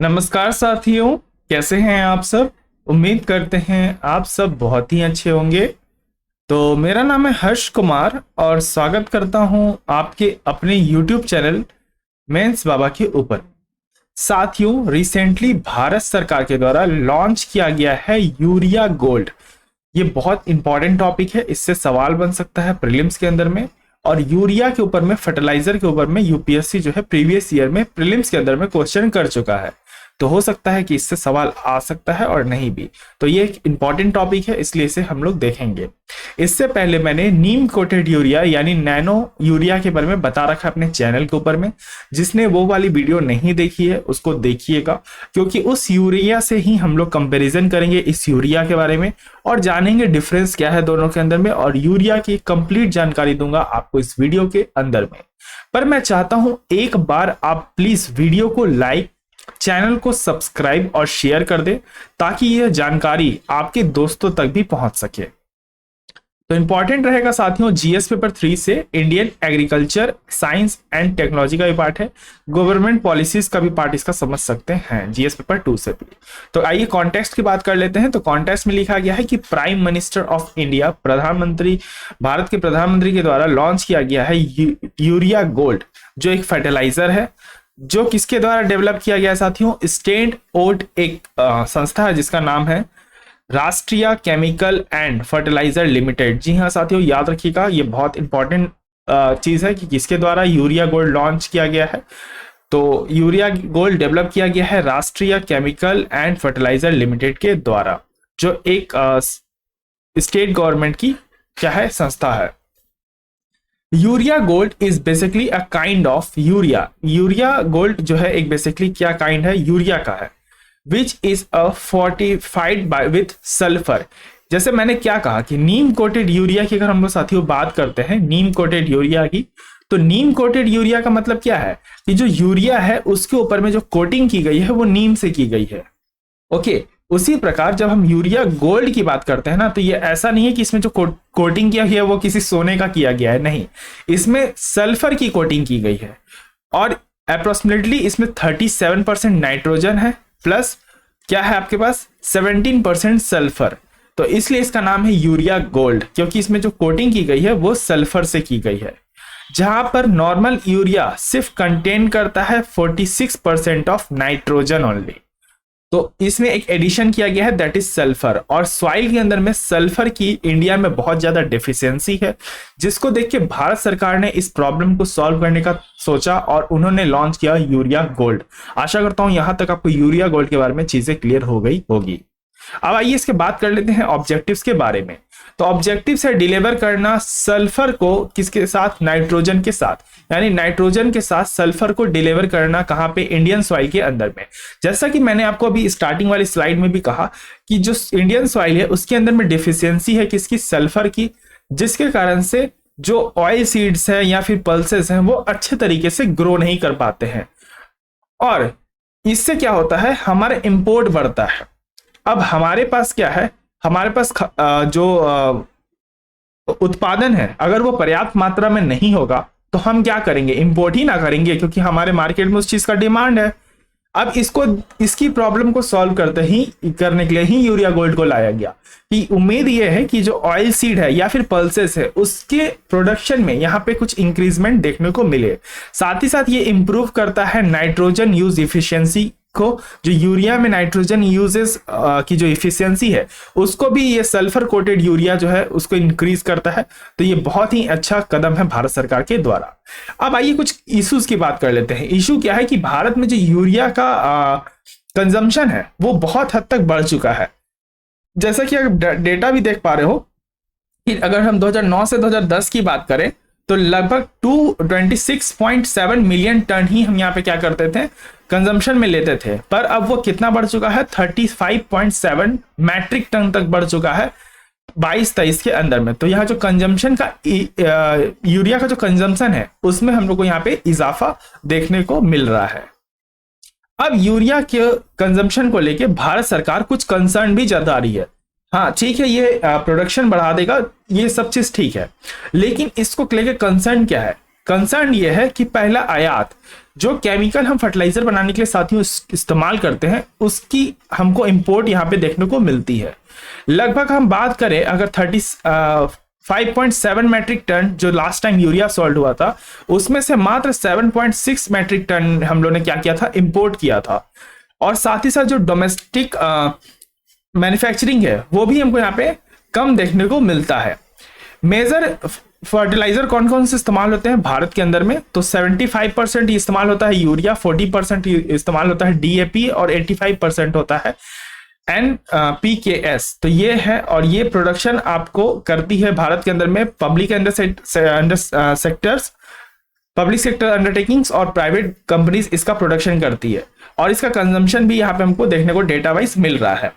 नमस्कार साथियों, कैसे हैं आप सब। उम्मीद करते हैं आप सब बहुत ही अच्छे होंगे। तो मेरा नाम है हर्ष कुमार और स्वागत करता हूं आपके अपने YouTube चैनल मेंस बाबा के ऊपर। साथियों, रिसेंटली भारत सरकार के द्वारा लॉन्च किया गया है यूरिया गोल्ड। ये बहुत इंपॉर्टेंट टॉपिक है, इससे सवाल बन सकता है प्रीलिम्स के अंदर में। और यूरिया के ऊपर में, फर्टिलाइजर के ऊपर में यूपीएससी जो है प्रीवियस ईयर में प्रीलिम्स के अंदर में क्वेश्चन कर चुका है। तो हो सकता है कि इससे सवाल आ सकता है और नहीं भी। तो ये एक इंपॉर्टेंट टॉपिक है, इसलिए इसे हम लोग देखेंगे। इससे पहले मैंने नीम कोटेड यूरिया यानी नैनो यूरिया के बारे में बता रखा है अपने चैनल के ऊपर में। जिसने वो वाली वीडियो नहीं देखी है उसको देखिएगा, क्योंकि उस यूरिया से ही हम लोग कंपेरिजन करेंगे इस यूरिया के बारे में और जानेंगे डिफरेंस क्या है दोनों के अंदर में। और यूरिया की कंप्लीट जानकारी दूंगा आपको इस वीडियो के अंदर में। पर मैं चाहता हूं एक बार आप प्लीज वीडियो को लाइक, चैनल को सब्सक्राइब और शेयर कर दे, ताकि यह जानकारी आपके दोस्तों तक भी पहुंच सके। तो इंपॉर्टेंट रहेगा साथियों, जीएस पेपर 3 से Indian agriculture science and technology का भी पार्ट है, गवर्नमेंट पॉलिसीज का भी पार्ट इसका समझ सकते हैं जीएस पेपर 2 से भी। तो आइए कॉन्टेक्स्ट की बात कर लेते हैं। तो कॉन्टेक्स्ट में लिखा गया है कि प्राइम मिनिस्टर ऑफ इंडिया, प्रधानमंत्री, भारत के प्रधानमंत्री के द्वारा लॉन्च किया गया है यूरिया गोल्ड, जो एक फर्टिलाइजर है। जो किसके द्वारा डेवलप किया गया साथियों? स्टैंड ओट एक संस्था है जिसका नाम है राष्ट्रीय केमिकल एंड फर्टिलाइजर लिमिटेड। जी हाँ साथियों, याद रखिएगा, ये बहुत इंपॉर्टेंट चीज है कि किसके द्वारा यूरिया गोल्ड लॉन्च किया गया है। तो यूरिया गोल्ड डेवलप किया गया है राष्ट्रीय केमिकल एंड फर्टिलाइजर लिमिटेड के द्वारा, जो एक स्टेट गवर्नमेंट की क्या है, संस्था है। Urea gold is basically a kind of urea. Urea gold जो है एक बेसिकली क्या काइंड है, यूरिया का है, which is a fortified by with sulphur. जैसे मैंने क्या कहा कि नीम कोटेड यूरिया की अगर हम लोग साथियों बात करते हैं, नीम कोटेड यूरिया की, तो नीम कोटेड यूरिया का मतलब क्या है कि जो यूरिया है उसके ऊपर में जो कोटिंग की गई है वो नीम से की गई है। ओके, उसी प्रकार जब हम यूरिया गोल्ड की बात करते हैं ना, तो ये ऐसा नहीं है कि इसमें जो कोटिंग किया गया है वो किसी सोने का किया गया है, नहीं, इसमें सल्फर की कोटिंग की गई है। और अप्रोक्सीमेटली इसमें 37% नाइट्रोजन है, प्लस क्या है आपके पास 17% सल्फर। तो इसलिए इसका नाम है यूरिया गोल्ड, क्योंकि इसमें जो कोटिंग की गई है वो सल्फर से की गई है। जहां पर नॉर्मल यूरिया सिर्फ कंटेन करता है 46% ऑफ नाइट्रोजन ओनली। तो इसमें एक एडिशन किया गया है, दैट इज सल्फर। और सॉइल के अंदर में सल्फर की इंडिया में बहुत ज्यादा डेफिशिएंसी है, जिसको देख के भारत सरकार ने इस प्रॉब्लम को सॉल्व करने का सोचा और उन्होंने लॉन्च किया यूरिया गोल्ड। आशा करता हूं यहां तक आपको यूरिया गोल्ड के बारे में चीजें क्लियर हो गई होगी। अब आइए इसके बात कर लेते हैं ऑब्जेक्टिव्स के बारे में। तो ऑब्जेक्टिव्स है डिलीवर करना सल्फर को किसके साथ, नाइट्रोजन के साथ, यानी नाइट्रोजन के साथ सल्फर को डिलीवर करना कहां पे, इंडियन सॉइल के अंदर में। जैसा कि मैंने आपको अभी स्टार्टिंग वाली स्लाइड में भी कहा कि जो इंडियन सॉइल है उसके अंदर में डिफिशियंसी है किसकी, सल्फर की, जिसके कारण से जो ऑयल सीड्स है या फिर पल्सेस हैं वो अच्छे तरीके से ग्रो नहीं कर पाते हैं। और इससे क्या होता है, हमारा इंपोर्ट बढ़ता है। अब हमारे पास क्या है, हमारे पास जो उत्पादन है अगर वो पर्याप्त मात्रा में नहीं होगा तो हम क्या करेंगे, इंपोर्ट ही ना करेंगे, क्योंकि हमारे मार्केट में उस चीज का डिमांड है। अब इसकी प्रॉब्लम को सॉल्व करने के लिए ही यूरिया गोल्ड को लाया गया। कि उम्मीद ये है कि जो ऑयल सीड है या फिर पल्सेस है उसके प्रोडक्शन में यहाँ पे कुछ इंक्रीजमेंट देखने को मिले। साथ ही साथ ये इंप्रूव करता है नाइट्रोजन यूज इफिशियंसी को, जो यूरिया में नाइट्रोजन यूजेस की जो इफिशियंसी है उसको भी ये सल्फर कोटेड यूरिया जो है उसको इंक्रीज करता है। तो ये बहुत ही अच्छा कदम है भारत सरकार के द्वारा। अब आइए कुछ इश्यूज की बात कर लेते हैं। इशू क्या है कि भारत में जो यूरिया का कंजम्पशन है वो बहुत हद तक बढ़ चुका है। जैसा कि अगर डेटा भी देख पा रहे हो कि अगर हम 2009 से 2010 की बात करें तो लगभग 226.7 मिलियन टन ही हम यहाँ पे क्या करते थे, कंजम्पशन में लेते थे। पर अब वो कितना बढ़ चुका है, 35.7 मैट्रिक टन तक बढ़ चुका है 22-23 के अंदर में। तो यहाँ जो कंजम्पशन का यूरिया का जो कंजम्पशन है उसमें हम लोग को यहाँ पे इजाफा देखने को मिल रहा है। अब यूरिया के कंजम्पशन को लेके भारत सरकार कुछ कंसर्न भी जता रही है। हाँ ठीक है, ये प्रोडक्शन बढ़ा देगा, ये सब चीज ठीक है, लेकिन इसको लेके कंसर्न क्या है, कंसर्न ये है कि पहला आयात जो केमिकल हम फर्टिलाइजर बनाने के लिए साथियों इस्तेमाल करते हैं उसकी हमको इंपोर्ट यहाँ पे देखने को मिलती है। लगभग हम बात करें अगर 5.7 मैट्रिक टन जो लास्ट टाइम यूरिया सोल्ड हुआ था, उसमें से मात्र 7.6 मैट्रिक टन हम लोग ने क्या किया था, इंपोर्ट किया था। और साथ ही साथ जो डोमेस्टिक मैन्युफैक्चरिंग है वो भी हमको यहाँ पे कम देखने को मिलता है। मेजर फर्टिलाइजर कौन कौन से इस्तेमाल होते हैं भारत के अंदर में, तो 75% इस्तेमाल होता है यूरिया, 40% इस्तेमाल होता है डीएपी और 85% होता है NPKS। तो ये है, और ये प्रोडक्शन आपको करती है भारत के अंदर में public sectors, public sector undertakings और प्राइवेट कंपनीज इसका प्रोडक्शन करती है। और इसका कंजम्पशन भी यहाँ पे हमको देखने को डेटा वाइज मिल रहा है।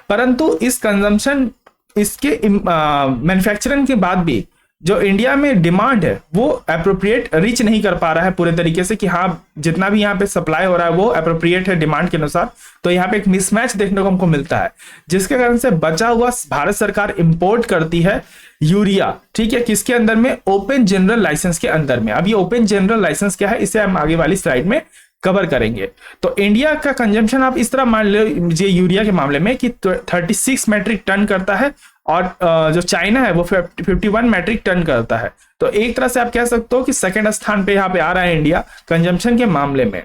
परंतु इस कंजम्पशन, इसके मैन्युफैक्चरिंग के बाद भी जो इंडिया में डिमांड है वो अप्रोप्रिएट रीच नहीं कर पा रहा है पूरे तरीके से, कि हाँ जितना भी यहाँ पे सप्लाई हो रहा है वो अप्रोप्रिएट है डिमांड के अनुसार। तो यहाँ पे एक मिसमैच देखने को हमको मिलता है, जिसके कारण से बचा हुआ भारत सरकार इंपोर्ट करती है यूरिया, ठीक है, किसके अंदर में, ओपन जनरल लाइसेंस के अंदर में। अब ये ओपन जनरल लाइसेंस क्या है, इसे हम आगे वाली स्लाइड में कवर करेंगे। तो इंडिया का कंजम्पशन आप इस तरह मान लीजिए यूरिया के मामले में कि 36 मैट्रिक टन करता है, और जो चाइना है वो 51 मैट्रिक टन करता है। तो एक तरह से आप कह सकते हो कि सेकंड स्थान पे यहाँ पे आ रहा है इंडिया कंजम्पशन के मामले में।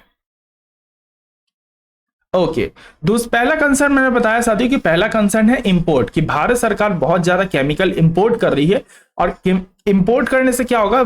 ओके, पहला कंसर्न मैंने बताया साथियों कि पहला कंसर्न है इंपोर्ट, कि भारत सरकार बहुत ज्यादा केमिकल इंपोर्ट कर रही है। और इंपोर्ट करने से क्या होगा,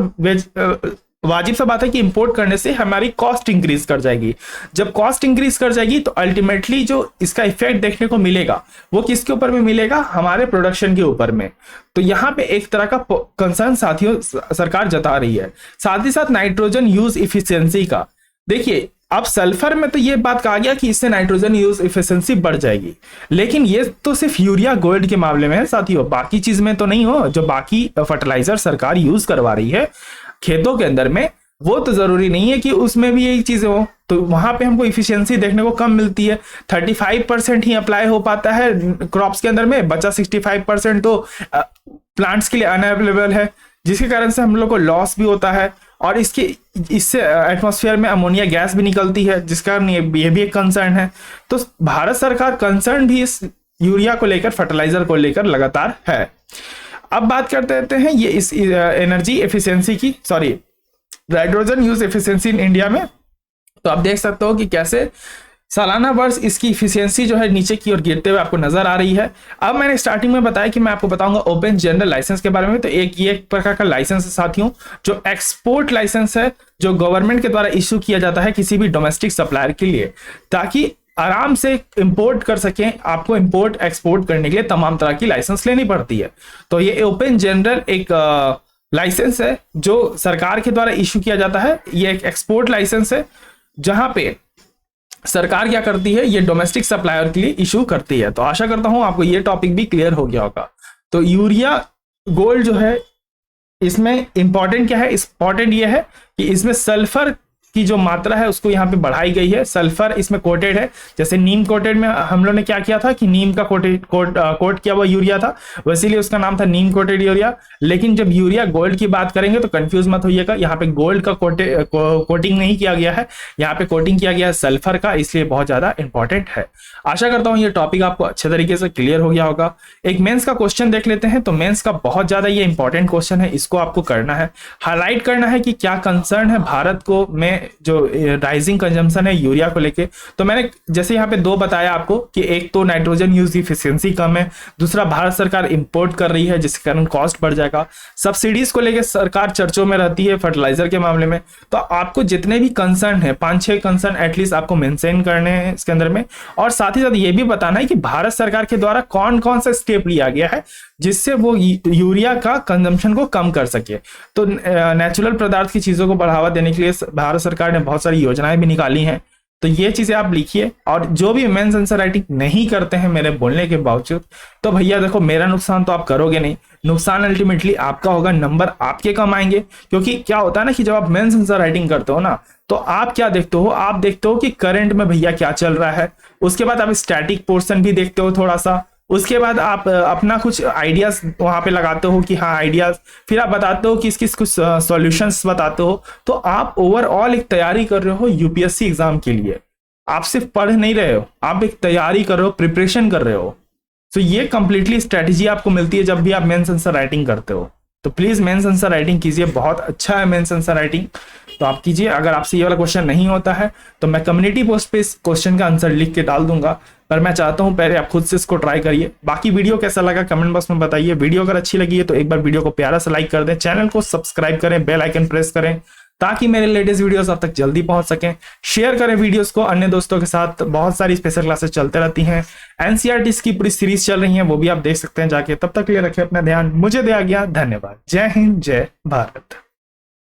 वाजिब सा बात है कि इंपोर्ट करने से हमारी कॉस्ट इंक्रीज कर जाएगी। जब कॉस्ट इंक्रीज कर जाएगी तो अल्टीमेटली जो इसका इफेक्ट देखने को मिलेगा वो किसके ऊपर में मिलेगा, हमारे प्रोडक्शन के ऊपर में। तो यहाँ पे एक तरह का कंसर्न साथियों सरकार जता रही है। साथ ही साथ नाइट्रोजन यूज इफिशियंसी का, देखिए अब सल्फर में तो ये बात कहा गया कि इससे नाइट्रोजन यूज इफिशियंसी बढ़ जाएगी, लेकिन ये तो सिर्फ यूरिया गोल्ड के मामले में है साथियों, बाकी चीज में तो नहीं हो। जो बाकी फर्टिलाइजर सरकार यूज करवा रही है खेतों के अंदर में, वो तो जरूरी नहीं है कि उसमें भी यही चीजें हो। तो वहां पे हमको इफिशियंसी देखने को कम मिलती है, 35% ही अप्लाई हो पाता है क्रॉप्स के अंदर में, बचा 65% तो प्लांट्स के लिए अनअवेलेबल है, जिसके कारण से हम लोग को लॉस भी होता है। और इससे एटमॉस्फेयर में अमोनिया गैस भी निकलती है, जिस कारण ये भी एक कंसर्न है। तो भारत सरकार कंसर्न भी इस यूरिया को लेकर, फर्टिलाइजर को लेकर लगातार है। अब बात करते रहते हैं ये इस एनर्जी एफिशिएंसी की, sorry nitrogen use efficiency in India में। तो आप देख सकते हो कि कैसे सालाना वर्ष इसकी इफिशियंसी जो है नीचे की ओर गिरते हुए आपको नजर आ रही है। अब मैंने स्टार्टिंग में बताया कि मैं आपको बताऊंगा ओपन जनरल लाइसेंस के बारे में। तो ये एक प्रकार का लाइसेंस है साथियों, जो एक्सपोर्ट लाइसेंस है, जो गवर्नमेंट के द्वारा इश्यू किया जाता है किसी भी डोमेस्टिक सप्लायर के लिए, ताकि आराम से इंपोर्ट कर सकें। आपको इंपोर्ट एक्सपोर्ट करने के लिए तमाम तरह की लाइसेंस लेनी पड़ती है। तो ये ओपन जनरल एक लाइसेंस है जो सरकार के द्वारा इश्यू किया जाता है। ये एक एक्सपोर्ट लाइसेंस है जहां पे सरकार क्या करती है, ये डोमेस्टिक सप्लायर के लिए इशू करती है। तो आशा करता हूं आपको ये टॉपिक भी क्लियर हो गया होगा। तो यूरिया गोल्ड जो है, इसमें इंपॉर्टेंट क्या है, इंपॉर्टेंट ये है कि इसमें सल्फर की जो मात्रा है उसको यहाँ पे बढ़ाई गई है। सल्फर इसमें कोटेड है, जैसे नीम कोटेड में हम लोग ने क्या किया था कि नीम का कोट किया हुआ यूरिया था, वैसे उसका नाम था नीम कोटेड यूरिया। लेकिन जब यूरिया गोल्ड की बात करेंगे तो कंफ्यूज मत होइएगा, यहाँ पे गोल्ड का कोटिंग नहीं किया गया है, यहाँ पे कोटिंग किया गया है सल्फर का, इसलिए बहुत ज्यादा इंपॉर्टेंट है। आशा करता हूँ ये टॉपिक आपको अच्छे तरीके से क्लियर हो गया होगा। एक मेंस का क्वेश्चन देख लेते हैं। तो मेंस का बहुत ज्यादा ये इंपॉर्टेंट क्वेश्चन है, इसको आपको करना है, हाईलाइट करना है कि क्या कंसर्न है भारत को में जो राइजिंग कंजम्पशन है यूरिया को लेके। तो मैंने जैसे यहाँ पे दो बताया आपको कि एक तो नाइट्रोजन यूज इफिशियंसी कम है, दूसरा भारत सरकार इंपोर्ट कर रही है जिसके कारण कॉस्ट बढ़ जाएगा। सब्सिडीज को लेके सरकार चर्चों में रहती है फर्टिलाइजर के मामले में। तो आपको जितने भी कंसर्न है, 5-6 कंसर्न एटलीस्ट आपको मेंशन करने हैं इसके अंदर में। और साथ ही साथ ये भी बताना है कि भारत सरकार के द्वारा कौन कौन सा स्टेप लिया गया है जिससे वो यूरिया का कंजम्पशन को कम कर सके। तो नेचुरल पदार्थ की चीजों को बढ़ावा देने के लिए भारत सरकार ने बहुत सारी योजनाएं भी निकाली हैं। तो ये चीजें आप लिखिए। और जो भी मेंस आंसर राइटिंग नहीं करते हैं मेरे बोलने के बावजूद, तो भैया देखो मेरा नुकसान तो आप करोगे नहीं, नुकसान अल्टीमेटली आपका होगा, नंबर आपके कम आएंगे। क्योंकि क्या होता है ना कि जब आप मेंस आंसर राइटिंग करते हो ना, तो आप क्या देखते हो, आप देखते हो कि करंट में भैया क्या चल रहा है, उसके बाद आप स्टैटिक पोर्शन भी देखते हो थोड़ा सा, उसके बाद आप अपना कुछ आइडियाज वहां पे लगाते हो कि हाँ आइडियाज, फिर आप बताते हो किस किस कुछ सॉल्यूशंस बताते हो। तो आप ओवरऑल एक तैयारी कर रहे हो यूपीएससी एग्जाम के लिए। आप सिर्फ पढ़ नहीं रहे हो, आप एक तैयारी कर रहे हो, प्रिपरेशन कर रहे हो। तो ये कंप्लीटली स्ट्रेटेजी आपको मिलती है जब भी आप मेंस आंसर राइटिंग करते हो। तो प्लीज मेंस आंसर राइटिंग कीजिए, बहुत अच्छा है मेंस आंसर राइटिंग। तो आप कीजिए। अगर आपसे ये वाला क्वेश्चन नहीं होता है तो मैं कम्युनिटी पोस्ट पे इस क्वेश्चन का आंसर लिख के डाल दूंगा, पर मैं चाहता हूं पहले आप खुद से इसको ट्राई करिए। बाकी वीडियो कैसा लगा कमेंट बॉक्स में बताइए। वीडियो अगर अच्छी लगी है तो एक बार वीडियो को प्यारा सा लाइक कर दें, चैनल को सब्सक्राइब करें, बेल आइकन प्रेस करें ताकि मेरे लेटेस्ट वीडियोस आप तक जल्दी पहुंच सकें। शेयर करें वीडियोस को अन्य दोस्तों के साथ। बहुत सारी स्पेशल क्लासेस चलते रहती हैं, एनसीईआरटी की पूरी सीरीज चल रही है, वो भी आप देख सकते हैं जाके। तब तक के लिए रखिए अपना ध्यान। मुझे दिया गया, धन्यवाद। जय हिंद, जय भारत।